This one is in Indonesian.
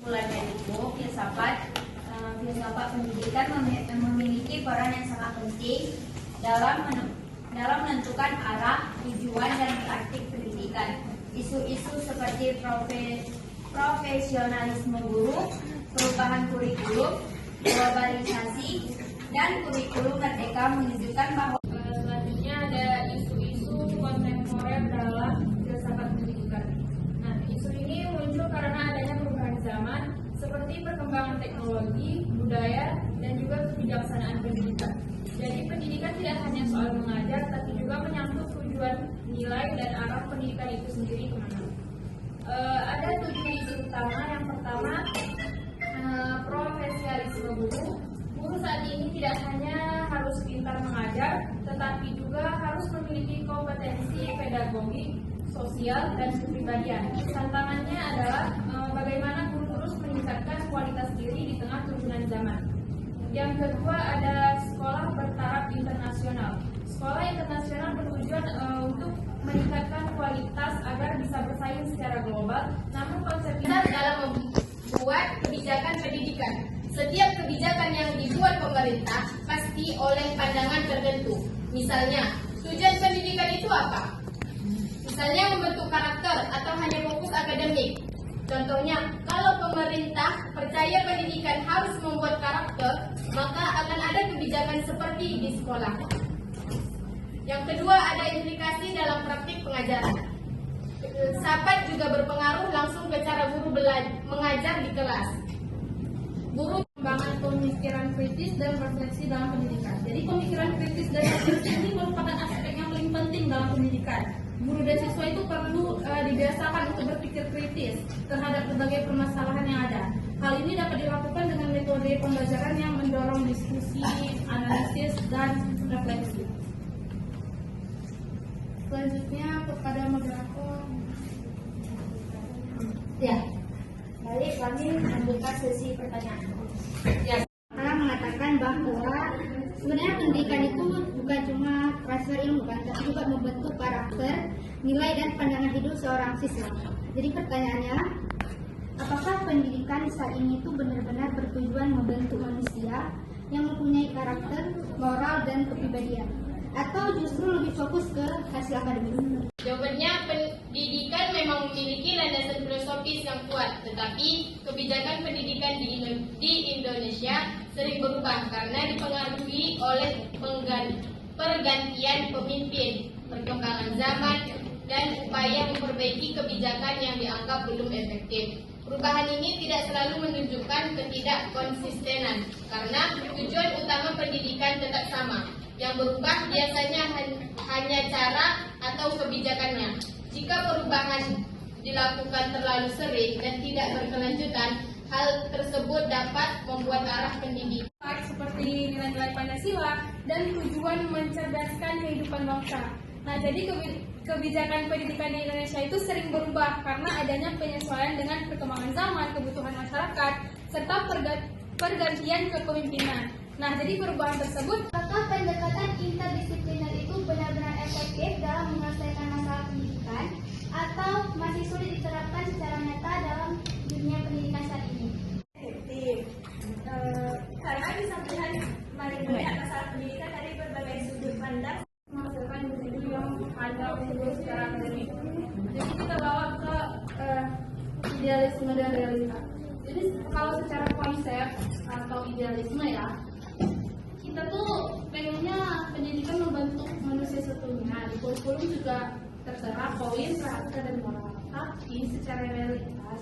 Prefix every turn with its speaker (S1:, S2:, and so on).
S1: Mulai itu, filsafat pendidikan memiliki peran yang sangat penting dalam menentukan arah, tujuan, dan praktik pendidikan. Isu-isu seperti profesionalisme guru, perubahan kurikulum, globalisasi, dan kurikulum merdeka menunjukkan bahwa
S2: selanjutnya ada isu-isu kontemporer dalam filsafat pendidikan. Nah, isu ini muncul karena adanya perubahan zaman seperti perkembangan teknologi, budaya, dan juga kebijaksanaan pendidikan. Jadi pendidikan tidak hanya soal mengajar, tapi juga menyangkut tujuan, nilai, dan arah pendidikan itu sendiri kemana. Ada 7 isu utama. Yang pertama, profesionalisme guru. Guru saat ini tidak hanya harus pintar mengajar, tetapi juga harus memiliki kompetensi pedagogik, sosial, dan kepribadian. Tantangannya adalah bagaimana guru terus meningkatkan kualitas diri di tengah turunan zaman. Yang kedua ada sekolah bertaraf internasional. Sekolah internasional bertujuan untuk meningkatkan kualitas agar bisa bersaing secara global. Namun konsepnya dalam membuat kebijakan pendidikan. Setiap kebijakan yang dibuat pemerintah pasti oleh pandangan tertentu. Misalnya, tujuan pendidikan itu apa? Misalnya membentuk karakter atau hanya fokus akademik. Contohnya, kalau pemerintah percaya pendidikan harus membuat karakter, maka akan ada kebijakan seperti di sekolah. Yang kedua, ada implikasi dalam praktik pengajaran. Sahabat juga berpengaruh langsung ke cara guru mengajar di kelas. Guru pengembangan pemikiran kritis dan refleksi dalam pendidikan. Jadi pemikiran kritis dan refleksi ini merupakan aspek yang paling penting dalam pendidikan. Guru dan siswa itu perlu dibiasakan untuk berpikir kritis terhadap berbagai permasalahan yang ada. Hal ini dapat dilakukan dengan metode pembelajaran yang mendorong diskusi, analisis, dan refleksi. Selanjutnya kepada moderator.
S1: ya, balik kami membuka sesi pertanyaan. Ya,
S3: Saya mengatakan bahwa sebenarnya pendidikan itu bukan cuma transfer ilmu kan, tapi juga membentuk karakter, nilai, dan pandangan hidup seorang siswa. Jadi pertanyaannya, apakah pendidikan saat ini itu benar-benar bertujuan membentuk manusia yang mempunyai karakter, moral, dan kepribadian, atau justru lebih fokus ke hasil akademik?
S2: Jawabannya, pendidikan memang memiliki landasan filosofis yang kuat, tetapi kebijakan pendidikan di Indonesia sering berubah karena dipengaruhi oleh pergantian pemimpin, perkembangan zaman, dan upaya memperbaiki kebijakan yang dianggap belum efektif. Perubahan ini tidak selalu menunjukkan ketidakkonsistenan, karena tujuan utama pendidikan tetap sama. Yang berubah biasanya hanya cara atau kebijakannya. Jika perubahan dilakukan terlalu sering dan tidak berkelanjutan, hal tersebut dapat membuat arah pendidikan
S4: seperti nilai-nilai Pancasila dan tujuan mencerdaskan kehidupan bangsa. Nah, jadi kebijakan pendidikan di Indonesia itu sering berubah karena adanya penyesuaian dengan perkembangan zaman, kebutuhan masyarakat, serta pergantian kepemimpinan. Nah, jadi perubahan tersebut,
S3: Apakah pendekatan interdisipliner itu benar-benar efektif dalam menyelesaikan masalah pendidikan, atau masih sulit diterapkan secara nyata dalam dunia pendidikan saat ini?
S4: karena di samping melihat masalah pendidikan dari berbagai sudut pandang menghasilkan individu yang ada unggul secara akademik. Jadi kita bawa ke idealisme dan realita. Jadi kalau secara konsep atau idealisme ya, kita tuh pengennya pendidikan membentuk manusia seutuhnya. Di kurikulum juga tertera poin, praktek, dan moral. Tapi secara realitas